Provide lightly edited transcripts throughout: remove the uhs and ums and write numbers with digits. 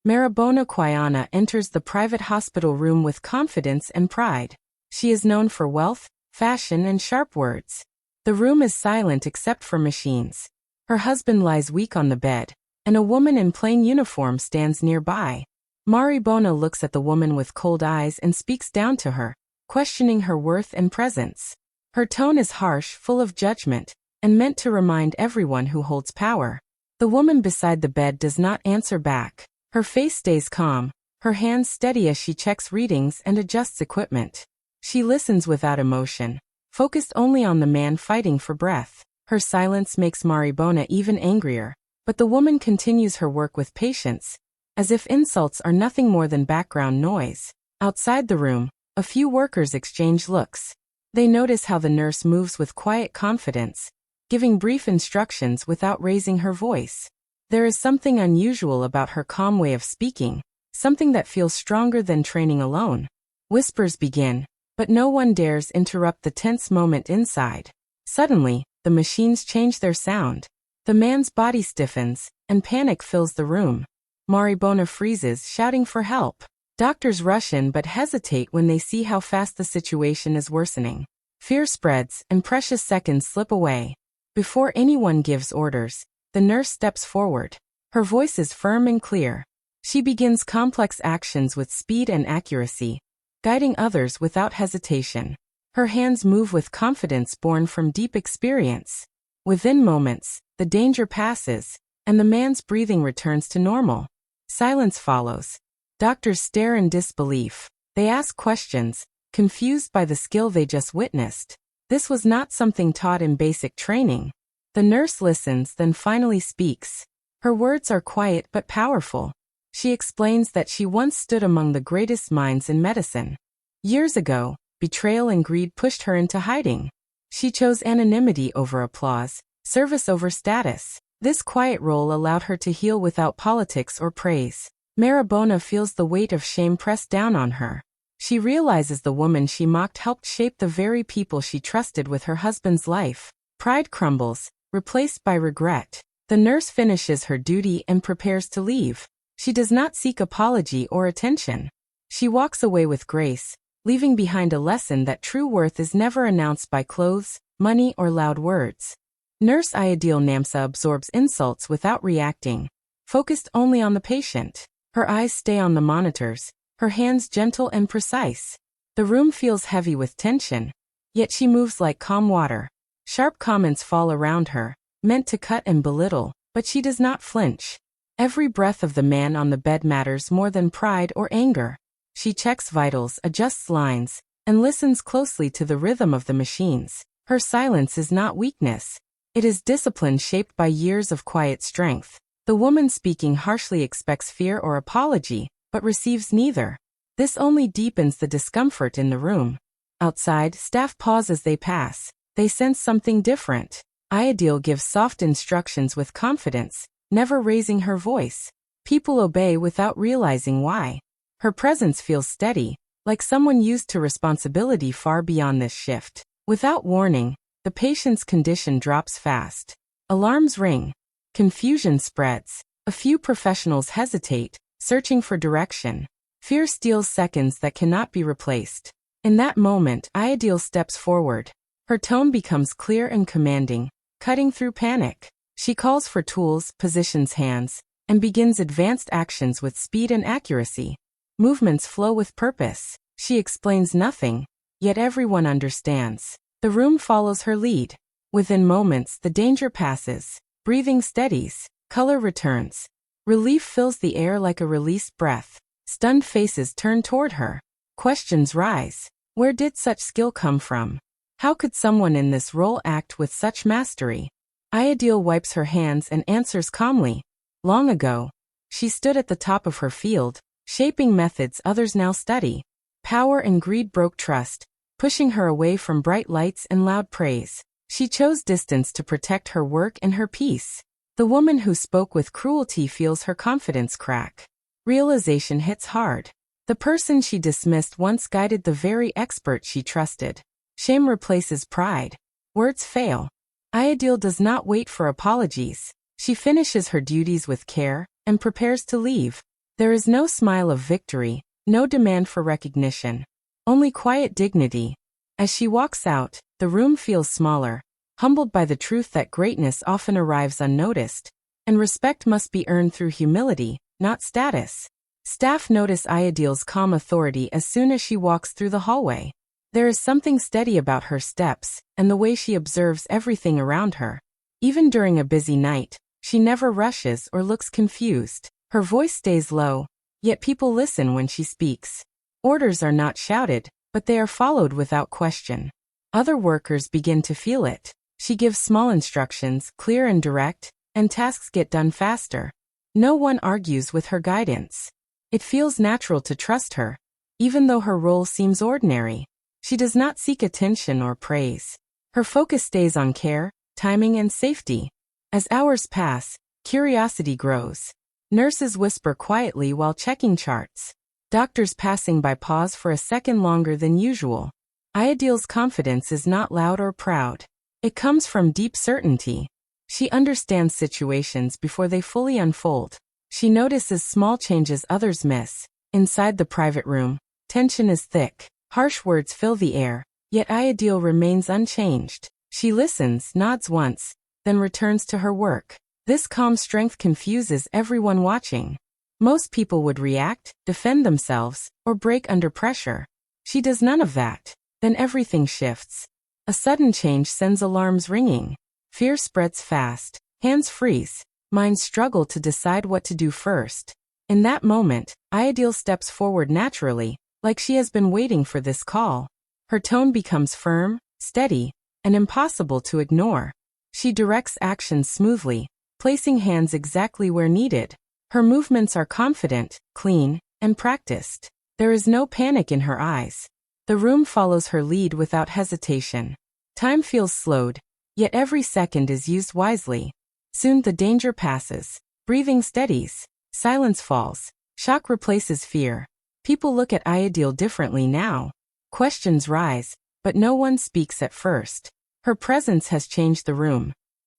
Marabona Quiana enters the private hospital room with confidence and pride. She is known for wealth, fashion, and sharp words. The room is silent except for machines. Her husband lies weak on the bed, and a woman in plain uniform stands nearby. Maribona looks at the woman with cold eyes and speaks down to her, questioning her worth and presence. Her tone is harsh, full of judgment, and meant to remind everyone who holds power. The woman beside the bed does not answer back. Her face stays calm, her hands steady as she checks readings and adjusts equipment. She listens without emotion, focused only on the man fighting for breath. Her silence makes Maribona even angrier, but the woman continues her work with patience, as if insults are nothing more than background noise. Outside the room, a few workers exchange looks. They notice how the nurse moves with quiet confidence, giving brief instructions without raising her voice. There is something unusual about her calm way of speaking, something that feels stronger than training alone. Whispers begin, but no one dares interrupt the tense moment inside. Suddenly, the machines change their sound. The man's body stiffens, and panic fills the room. Maribona freezes, shouting for help. Doctors rush in but hesitate when they see how fast the situation is worsening. Fear spreads, and precious seconds slip away. Before anyone gives orders, the nurse steps forward. Her voice is firm and clear. She begins complex actions with speed and accuracy, guiding others without hesitation. Her hands move with confidence born from deep experience. Within moments, the danger passes, and the man's breathing returns to normal. Silence follows. Doctors stare in disbelief. They ask questions, confused by the skill they just witnessed. This was not something taught in basic training. The nurse listens, then finally speaks. Her words are quiet but powerful. She explains that she once stood among the greatest minds in medicine. Years ago, betrayal and greed pushed her into hiding. She chose anonymity over applause, service over status. This quiet role allowed her to heal without politics or praise. Maribona feels the weight of shame pressed down on her. She realizes the woman she mocked helped shape the very people she trusted with her husband's life. Pride crumbles, replaced by regret. The nurse finishes her duty and prepares to leave. She does not seek apology or attention. She walks away with grace, leaving behind a lesson that true worth is never announced by clothes, money, or loud words. Nurse Ayodele Namsa absorbs insults without reacting, focused only on the patient. Her eyes stay on the monitors, her hands gentle and precise. The room feels heavy with tension, yet she moves like calm water. Sharp comments fall around her, meant to cut and belittle, but she does not flinch. Every breath of the man on the bed matters more than pride or anger. She checks vitals, adjusts lines, and listens closely to the rhythm of the machines. Her silence is not weakness. It is discipline shaped by years of quiet strength. The woman speaking harshly expects fear or apology, but receives neither. This only deepens the discomfort in the room. Outside, staff pause as they pass. They sense something different. Ayodele gives soft instructions with confidence, never raising her voice. People obey without realizing why. Her presence feels steady, like someone used to responsibility far beyond this shift. Without warning, the patient's condition drops fast. Alarms ring. Confusion spreads. A few professionals hesitate, searching for direction. Fear steals seconds that cannot be replaced. In that moment, Ayodele steps forward. Her tone becomes clear and commanding, cutting through panic. She calls for tools, positions hands, and begins advanced actions with speed and accuracy. Movements flow with purpose. She explains nothing, yet everyone understands. The room follows her lead. Within moments, the danger passes. Breathing steadies. Color returns. Relief fills the air like a released breath. Stunned faces turn toward her. Questions rise. Where did such skill come from? How could someone in this role act with such mastery? Ayodele wipes her hands and answers calmly. Long ago, she stood at the top of her field, shaping methods others now study. Power and greed broke trust, pushing her away from bright lights and loud praise. She chose distance to protect her work and her peace. The woman who spoke with cruelty feels her confidence crack. Realization hits hard. The person she dismissed once guided the very expert she trusted. Shame replaces pride. Words fail. Ayodele does not wait for apologies. She finishes her duties with care and prepares to leave. There is no smile of victory, no demand for recognition. Only quiet dignity. As she walks out, the room feels smaller, humbled by the truth that greatness often arrives unnoticed, and respect must be earned through humility, not status. Staff notice Ayodhya's calm authority as soon as she walks through the hallway. There is something steady about her steps, and the way she observes everything around her. Even during a busy night, she never rushes or looks confused. Her voice stays low, yet people listen when she speaks. Orders are not shouted, but they are followed without question. Other workers begin to feel it. She gives small instructions, clear and direct, and tasks get done faster. No one argues with her guidance. It feels natural to trust her. Even though her role seems ordinary, she does not seek attention or praise. Her focus stays on care, timing, and safety. As hours pass, curiosity grows. Nurses whisper quietly while checking charts. Doctors passing by pause for a second longer than usual. Ayodhya's confidence is not loud or proud. It comes from deep certainty. She understands situations before they fully unfold. She notices small changes others miss. Inside the private room, tension is thick. Harsh words fill the air, yet Ayodhya remains unchanged. She listens, nods once, then returns to her work. This calm strength confuses everyone watching. Most people would react, defend themselves, or break under pressure. She does none of that. Then everything shifts. A sudden change sends alarms ringing. Fear spreads fast. Hands freeze. Minds struggle to decide what to do first. In that moment, Ayodhya steps forward naturally, like she has been waiting for this call. Her tone becomes firm, steady, and impossible to ignore. She directs actions smoothly, placing hands exactly where needed. Her movements are confident, clean, and practiced. There is no panic in her eyes. The room follows her lead without hesitation. Time feels slowed, yet every second is used wisely. Soon the danger passes. Breathing steadies. Silence falls. Shock replaces fear. People look at Ayodhya differently now. Questions rise, but no one speaks at first. Her presence has changed the room.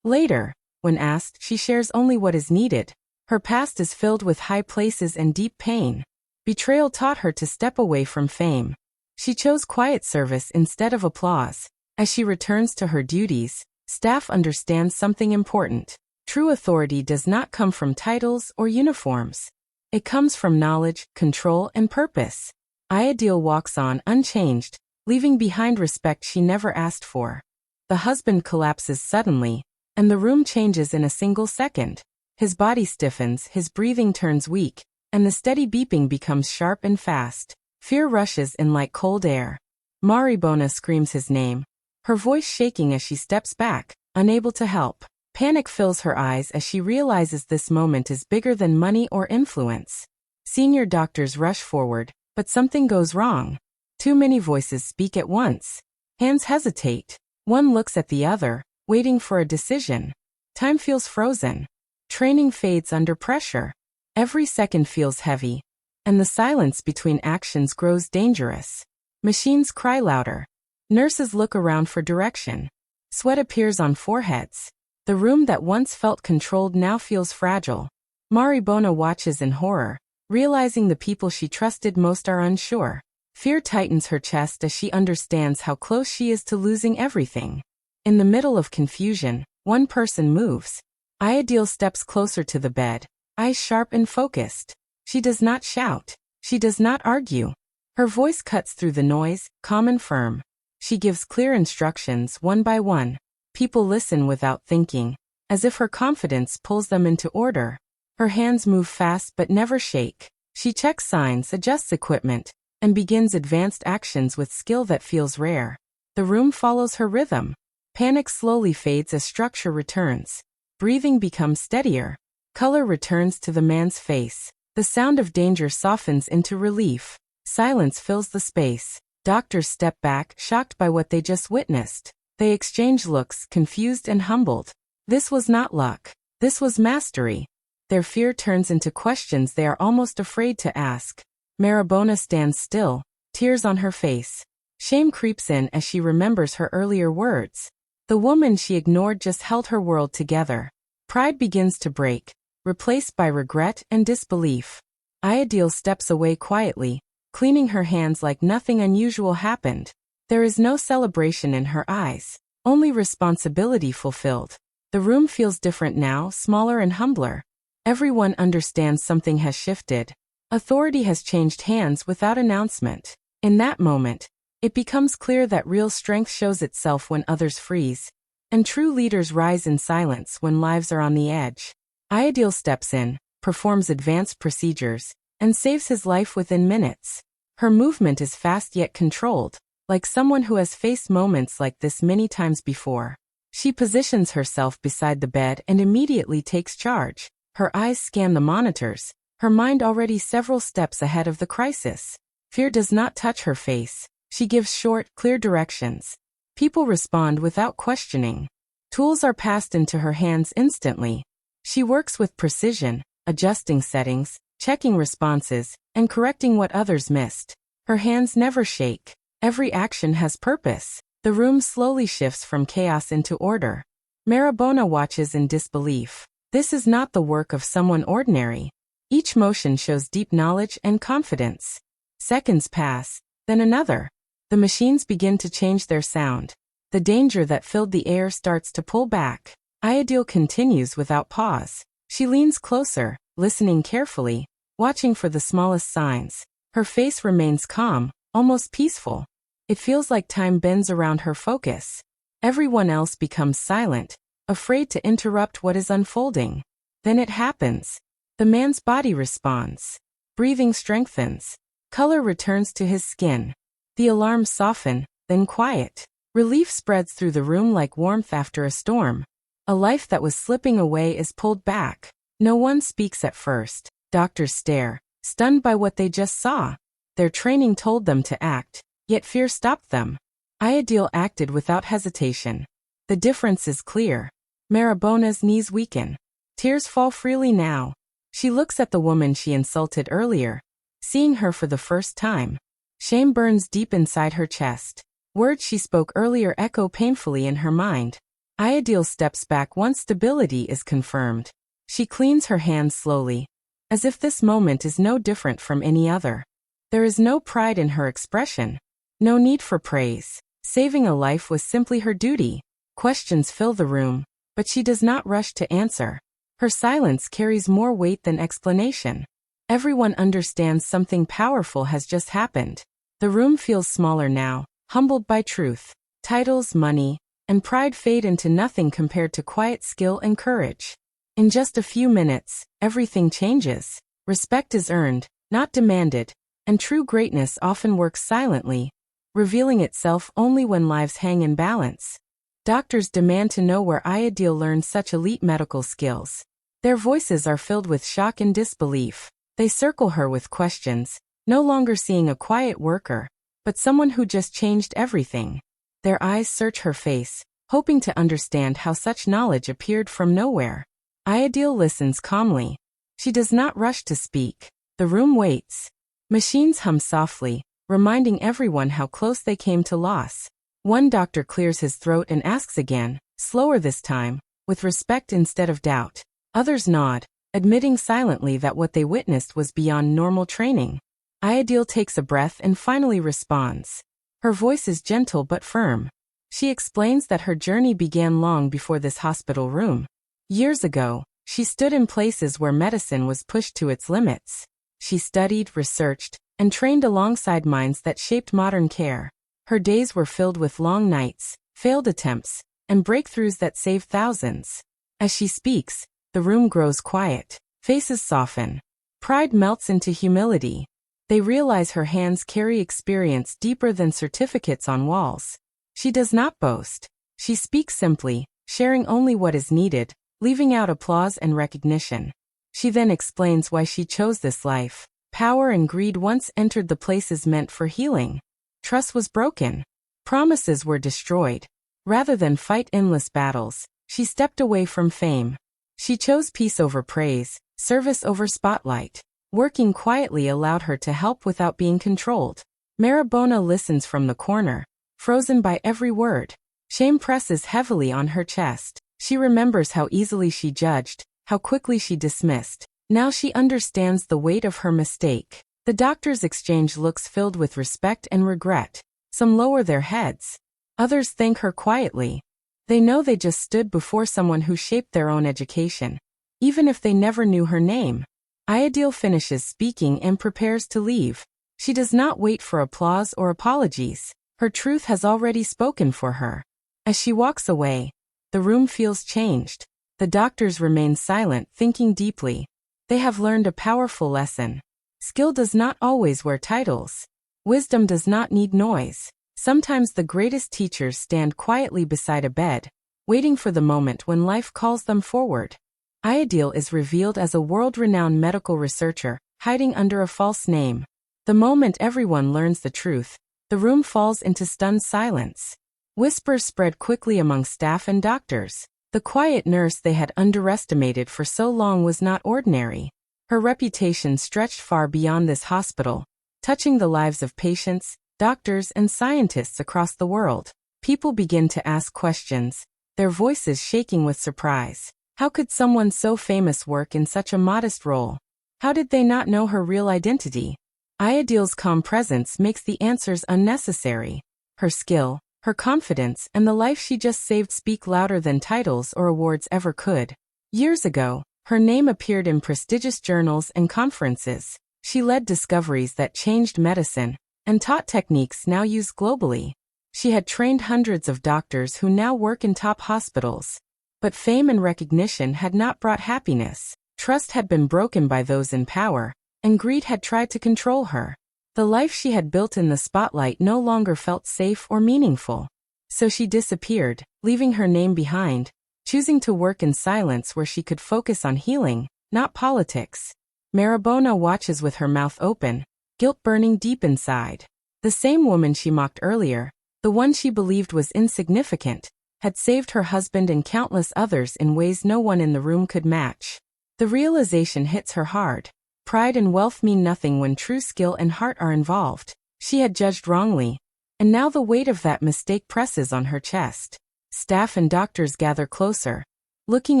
Later, when asked, she shares only what is needed. Her past is filled with high places and deep pain. Betrayal taught her to step away from fame. She chose quiet service instead of applause. As she returns to her duties, staff understands something important. True authority does not come from titles or uniforms. It comes from knowledge, control, and purpose. Ayodhya walks on unchanged, leaving behind respect she never asked for. The husband collapses suddenly, and the room changes in a single second. His body stiffens, his breathing turns weak, and the steady beeping becomes sharp and fast. Fear rushes in like cold air. Maribona screams his name, her voice shaking as she steps back, unable to help. Panic fills her eyes as she realizes this moment is bigger than money or influence. Senior doctors rush forward, but something goes wrong. Too many voices speak at once. Hands hesitate. One looks at the other, waiting for a decision. Time feels frozen. Training fades under pressure. Every second feels heavy, and the silence between actions grows dangerous. Machines cry louder. Nurses look around for direction. Sweat appears on foreheads. The room that once felt controlled now feels fragile. Maribona watches in horror, realizing the people she trusted most are unsure. Fear tightens her chest as she understands how close she is to losing everything. In the middle of confusion, one person moves. Ayodhya steps closer to the bed, eyes sharp and focused. She does not shout. She does not argue. Her voice cuts through the noise, calm and firm. She gives clear instructions one by one. People listen without thinking, as if her confidence pulls them into order. Her hands move fast but never shake. She checks signs, adjusts equipment, and begins advanced actions with skill that feels rare. The room follows her rhythm. Panic slowly fades as structure returns. Breathing becomes steadier. Color returns to the man's face. The sound of danger softens into relief. Silence fills the space. Doctors step back, shocked by what they just witnessed. They exchange looks, confused and humbled. This was not luck. This was mastery. Their fear turns into questions they are almost afraid to ask. Maribona stands still, tears on her face. Shame creeps in as she remembers her earlier words. The woman she ignored just held her world together. Pride begins to break, replaced by regret and disbelief. Ayodele steps away quietly, cleaning her hands like nothing unusual happened. There is no celebration in her eyes, only responsibility fulfilled. The room feels different now, smaller and humbler. Everyone understands something has shifted. Authority has changed hands without announcement. In that moment, it becomes clear that real strength shows itself when others freeze, and true leaders rise in silence when lives are on the edge. Ayodele steps in, performs advanced procedures, and saves his life within minutes. Her movement is fast yet controlled, like someone who has faced moments like this many times before. She positions herself beside the bed and immediately takes charge. Her eyes scan the monitors, her mind already several steps ahead of the crisis. Fear does not touch her face. She gives short, clear directions. People respond without questioning. Tools are passed into her hands instantly. She works with precision, adjusting settings, checking responses, and correcting what others missed. Her hands never shake. Every action has purpose. The room slowly shifts from chaos into order. Marabona watches in disbelief. This is not the work of someone ordinary. Each motion shows deep knowledge and confidence. Seconds pass, then another. The machines begin to change their sound. The danger that filled the air starts to pull back. Ayodele continues without pause. She leans closer, listening carefully, watching for the smallest signs. Her face remains calm, almost peaceful. It feels like time bends around her focus. Everyone else becomes silent, afraid to interrupt what is unfolding. Then it happens. The man's body responds. Breathing strengthens. Color returns to his skin. The alarms soften, then quiet. Relief spreads through the room like warmth after a storm. A life that was slipping away is pulled back. No one speaks at first. Doctors stare, stunned by what they just saw. Their training told them to act, yet fear stopped them. Ayodele acted without hesitation. The difference is clear. Marabona's knees weaken. Tears fall freely now. She looks at the woman she insulted earlier, seeing her for the first time. Shame burns deep inside her chest. Words she spoke earlier echo painfully in her mind. Ayodele steps back once stability is confirmed. She cleans her hands slowly, as if this moment is no different from any other. There is no pride in her expression, no need for praise. Saving a life was simply her duty. Questions fill the room, but she does not rush to answer. Her silence carries more weight than explanation. Everyone understands something powerful has just happened. The room feels smaller now, humbled by truth. Titles, money, and pride fade into nothing compared to quiet skill and courage. In just a few minutes, everything changes. Respect is earned, not demanded, and true greatness often works silently, revealing itself only when lives hang in balance. Doctors demand to know where Ayodele learned such elite medical skills. Their voices are filled with shock and disbelief. They circle her with questions, no longer seeing a quiet worker, but someone who just changed everything. Their eyes search her face, hoping to understand how such knowledge appeared from nowhere. Ayodele listens calmly. She does not rush to speak. The room waits. Machines hum softly, reminding everyone how close they came to loss. One doctor clears his throat and asks again, slower this time, with respect instead of doubt. Others nod, admitting silently that what they witnessed was beyond normal training. Ayodele takes a breath and finally responds. Her voice is gentle but firm. She explains that her journey began long before this hospital room. Years ago, she stood in places where medicine was pushed to its limits. She studied, researched, and trained alongside minds that shaped modern care. Her days were filled with long nights, failed attempts, and breakthroughs that saved thousands. As she speaks, the room grows quiet. Faces soften. Pride melts into humility. They realize her hands carry experience deeper than certificates on walls. She does not boast. She speaks simply, sharing only what is needed, leaving out applause and recognition. She then explains why she chose this life. Power and greed once entered the places meant for healing. Trust was broken. Promises were destroyed. Rather than fight endless battles, she stepped away from fame. She chose peace over praise, service over spotlight. Working quietly allowed her to help without being controlled. Marabona listens from the corner, frozen by every word. Shame presses heavily on her chest. She remembers how easily she judged, how quickly she dismissed. Now she understands the weight of her mistake. The doctors exchange looks filled with respect and regret. Some lower their heads. Others thank her quietly. They know they just stood before someone who shaped their own education, even if they never knew her name. Ayodele finishes speaking and prepares to leave. She does not wait for applause or apologies. Her truth has already spoken for her. As she walks away, the room feels changed. The doctors remain silent, thinking deeply. They have learned a powerful lesson. Skill does not always wear titles. Wisdom does not need noise. Sometimes the greatest teachers stand quietly beside a bed, waiting for the moment when life calls them forward. Ayodele is revealed as a world-renowned medical researcher, hiding under a false name. The moment everyone learns the truth, the room falls into stunned silence. Whispers spread quickly among staff and doctors. The quiet nurse they had underestimated for so long was not ordinary. Her reputation stretched far beyond this hospital, touching the lives of patients, doctors, and scientists across the world. People begin to ask questions, their voices shaking with surprise. How could someone so famous work in such a modest role? How did they not know her real identity? Ayodele's calm presence makes the answers unnecessary. Her skill, her confidence, and the life she just saved speak louder than titles or awards ever could. Years ago, her name appeared in prestigious journals and conferences. She led discoveries that changed medicine and taught techniques now used globally. She had trained hundreds of doctors who now work in top hospitals. But fame and recognition had not brought happiness. Trust had been broken by those in power, and greed had tried to control her. The life she had built in the spotlight no longer felt safe or meaningful. So she disappeared, leaving her name behind, choosing to work in silence where she could focus on healing, not politics. Marabona watches with her mouth open, guilt burning deep inside. The same woman she mocked earlier, the one she believed was insignificant, had saved her husband and countless others in ways no one in the room could match. The realization hits her hard. Pride and wealth mean nothing when true skill and heart are involved. She had judged wrongly, and now the weight of that mistake presses on her chest. Staff and doctors gather closer, looking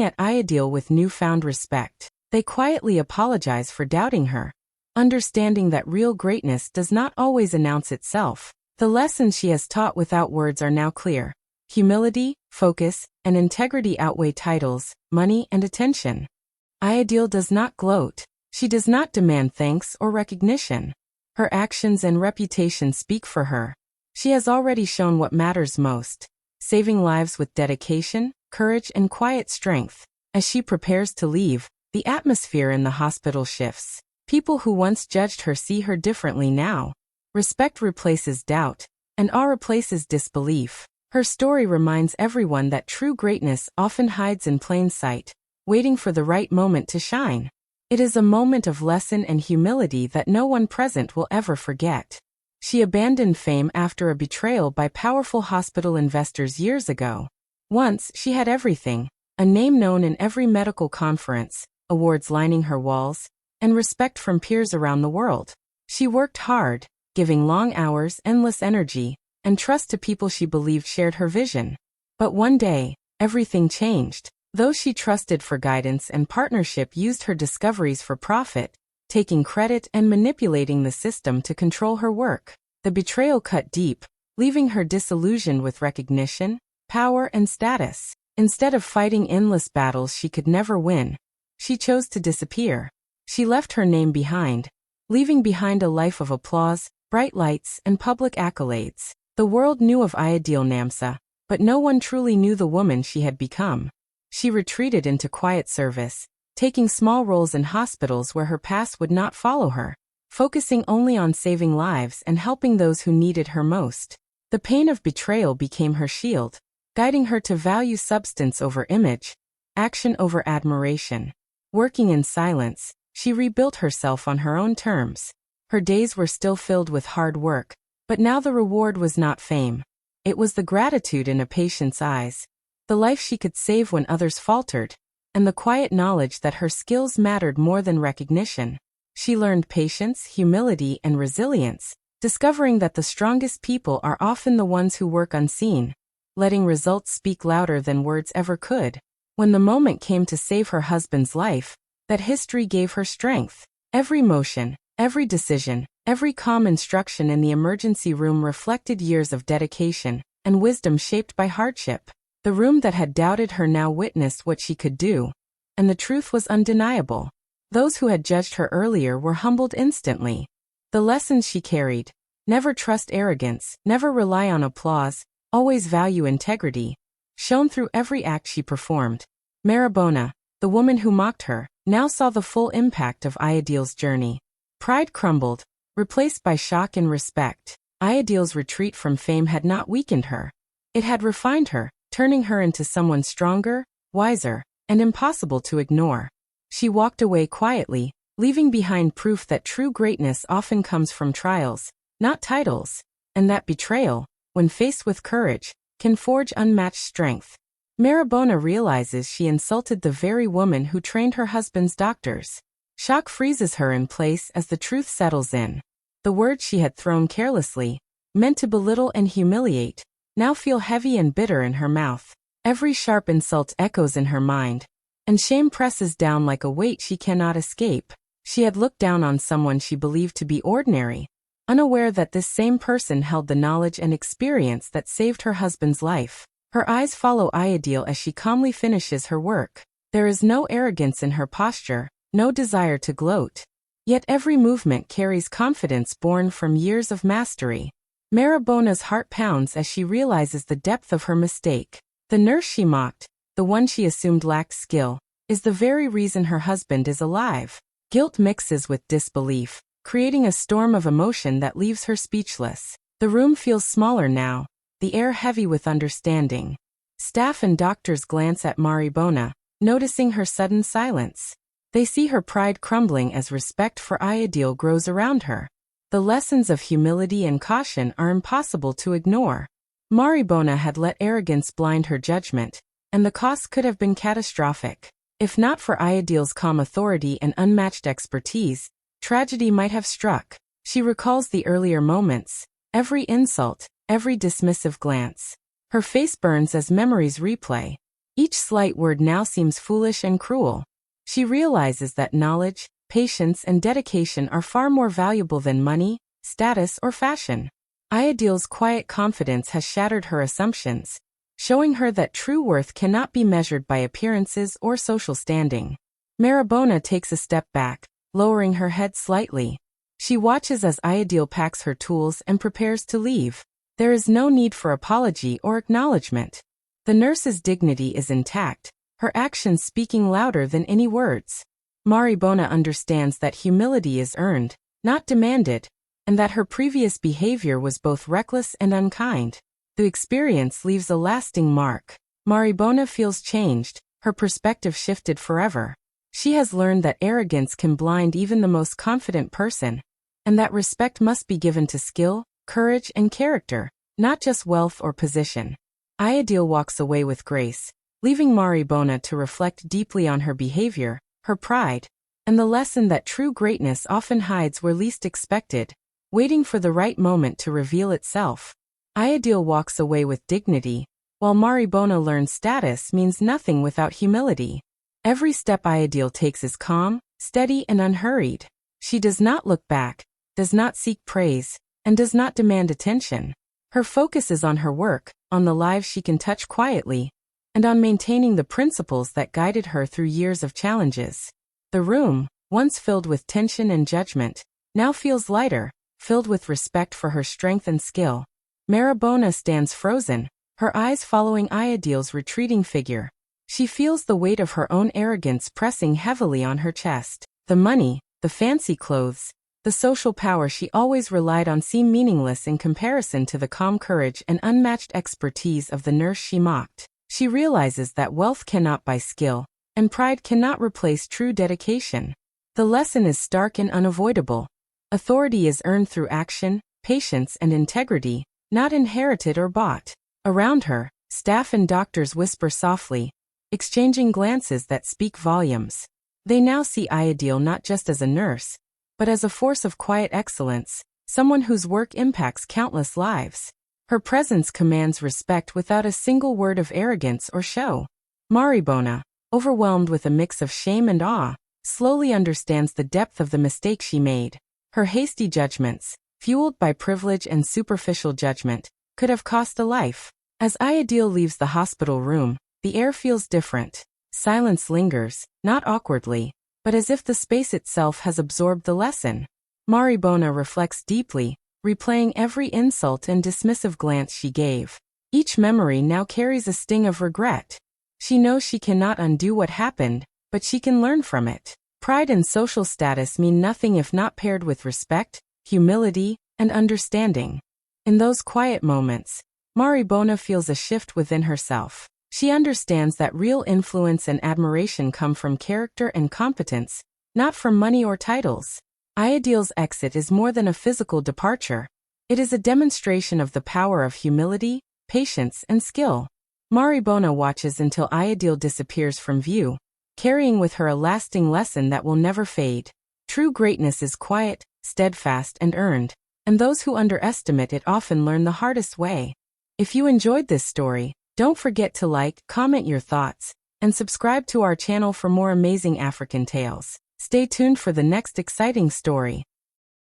at Ayodele with newfound respect. They quietly apologize for doubting her, understanding that real greatness does not always announce itself. The lessons she has taught without words are now clear. Humility, focus, and integrity outweigh titles, money, and attention. Ayodele does not gloat. She does not demand thanks or recognition. Her actions and reputation speak for her. She has already shown what matters most, saving lives with dedication, courage, and quiet strength. As she prepares to leave, the atmosphere in the hospital shifts. People who once judged her see her differently now. Respect replaces doubt, and awe replaces disbelief. Her story reminds everyone that true greatness often hides in plain sight, waiting for the right moment to shine. It is a moment of lesson and humility that no one present will ever forget. She abandoned fame after a betrayal by powerful hospital investors years ago. Once, she had everything, a name known in every medical conference, awards lining her walls, and respect from peers around the world. She worked hard, giving long hours, endless energy, and trust to people she believed shared her vision. But one day, everything changed. Those she trusted for guidance and partnership used her discoveries for profit, taking credit and manipulating the system to control her work. The betrayal cut deep, leaving her disillusioned with recognition, power, and status. Instead of fighting endless battles she could never win, she chose to disappear. She left her name behind, leaving behind a life of applause, bright lights, and public accolades. The world knew of Ayodele Namsa, but no one truly knew the woman she had become. She retreated into quiet service, taking small roles in hospitals where her past would not follow her, focusing only on saving lives and helping those who needed her most. The pain of betrayal became her shield, guiding her to value substance over image, action over admiration. Working in silence, she rebuilt herself on her own terms. Her days were still filled with hard work, but now the reward was not fame. It was the gratitude in a patient's eyes, the life she could save when others faltered, and the quiet knowledge that her skills mattered more than recognition. She learned patience, humility, and resilience, discovering that the strongest people are often the ones who work unseen, letting results speak louder than words ever could. When the moment came to save her husband's life, that history gave her strength. Every motion, every decision, every calm instruction in the emergency room reflected years of dedication and wisdom shaped by hardship. The room that had doubted her now witnessed what she could do, and the truth was undeniable. Those who had judged her earlier were humbled instantly. The lessons she carried: never trust arrogance, never rely on applause, always value integrity, shone through every act she performed. Maribona, the woman who mocked her, now saw the full impact of Ayodele's journey. Pride crumbled, replaced by shock and respect. Ayodele's retreat from fame had not weakened her. It had refined her, turning her into someone stronger, wiser, and impossible to ignore. She walked away quietly, leaving behind proof that true greatness often comes from trials, not titles, and that betrayal, when faced with courage, can forge unmatched strength. Maribona realizes she insulted the very woman who trained her husband's doctors. Shock freezes her in place as the truth settles in. The words she had thrown carelessly, meant to belittle and humiliate, now feel heavy and bitter in her mouth. Every sharp insult echoes in her mind, and shame presses down like a weight she cannot escape. She had looked down on someone she believed to be ordinary, unaware that this same person held the knowledge and experience that saved her husband's life. Her eyes follow Ayodele as she calmly finishes her work. There is no arrogance in her posture, no desire to gloat. Yet every movement carries confidence born from years of mastery. Maribona's heart pounds as she realizes the depth of her mistake. The nurse she mocked, the one she assumed lacked skill, is the very reason her husband is alive. Guilt mixes with disbelief, creating a storm of emotion that leaves her speechless. The room feels smaller now, the air heavy with understanding. Staff and doctors glance at Maribona, noticing her sudden silence. They see her pride crumbling as respect for Ayodele grows around her. The lessons of humility and caution are impossible to ignore. Maribona had let arrogance blind her judgment, and the cost could have been catastrophic. If not for Ayodele's calm authority and unmatched expertise, tragedy might have struck. She recalls the earlier moments, every insult, every dismissive glance. Her face burns as memories replay. Each slight word now seems foolish and cruel. She realizes that knowledge, patience, and dedication are far more valuable than money, status, or fashion. Ayodele's quiet confidence has shattered her assumptions, showing her that true worth cannot be measured by appearances or social standing. Maribona takes a step back, lowering her head slightly. She watches as Ayodele packs her tools and prepares to leave. There is no need for apology or acknowledgement. The nurse's dignity is intact, her actions speaking louder than any words. Maribona understands that humility is earned, not demanded, and that her previous behavior was both reckless and unkind. The experience leaves a lasting mark. Maribona feels changed, her perspective shifted forever. She has learned that arrogance can blind even the most confident person, and that respect must be given to skill, courage, and character, not just wealth or position. Ayodele walks away with grace, leaving Maribona to reflect deeply on her behavior, her pride, and the lesson that true greatness often hides where least expected, waiting for the right moment to reveal itself. Ayodele walks away with dignity, while Maribona learns status means nothing without humility. Every step Ayodele takes is calm, steady, and unhurried. She does not look back, does not seek praise, and does not demand attention. Her focus is on her work, on the lives she can touch quietly, and on maintaining the principles that guided her through years of challenges. The room, once filled with tension and judgment, now feels lighter, filled with respect for her strength and skill. Maribona stands frozen, her eyes following Ayodele's retreating figure. She feels the weight of her own arrogance pressing heavily on her chest. The money, the fancy clothes, the social power she always relied on seem meaningless in comparison to the calm courage and unmatched expertise of the nurse she mocked. She realizes that wealth cannot buy skill, and pride cannot replace true dedication. The lesson is stark and unavoidable. Authority is earned through action, patience, and integrity, not inherited or bought. Around her, staff and doctors whisper softly, exchanging glances that speak volumes. They now see Ayodele not just as a nurse, but as a force of quiet excellence, someone whose work impacts countless lives. Her presence commands respect without a single word of arrogance or show. Maribona, overwhelmed with a mix of shame and awe, slowly understands the depth of the mistake she made. Her hasty judgments, fueled by privilege and superficial judgment, could have cost a life. As Ayodele leaves the hospital room, the air feels different. Silence lingers, not awkwardly, but as if the space itself has absorbed the lesson. Maribona reflects deeply, replaying every insult and dismissive glance she gave. Each memory now carries a sting of regret. She knows she cannot undo what happened, but she can learn from it. Pride and social status mean nothing if not paired with respect, humility, and understanding. In those quiet moments, Maribona feels a shift within herself. She understands that real influence and admiration come from character and competence, not from money or titles. Ayodele's exit is more than a physical departure. It is a demonstration of the power of humility, patience, and skill. Maribona watches until Ayodele disappears from view, carrying with her a lasting lesson that will never fade. True greatness is quiet, steadfast, and earned, and those who underestimate it often learn the hardest way. If you enjoyed this story, don't forget to like, comment your thoughts, and subscribe to our channel for more amazing African tales. Stay tuned for the next exciting story.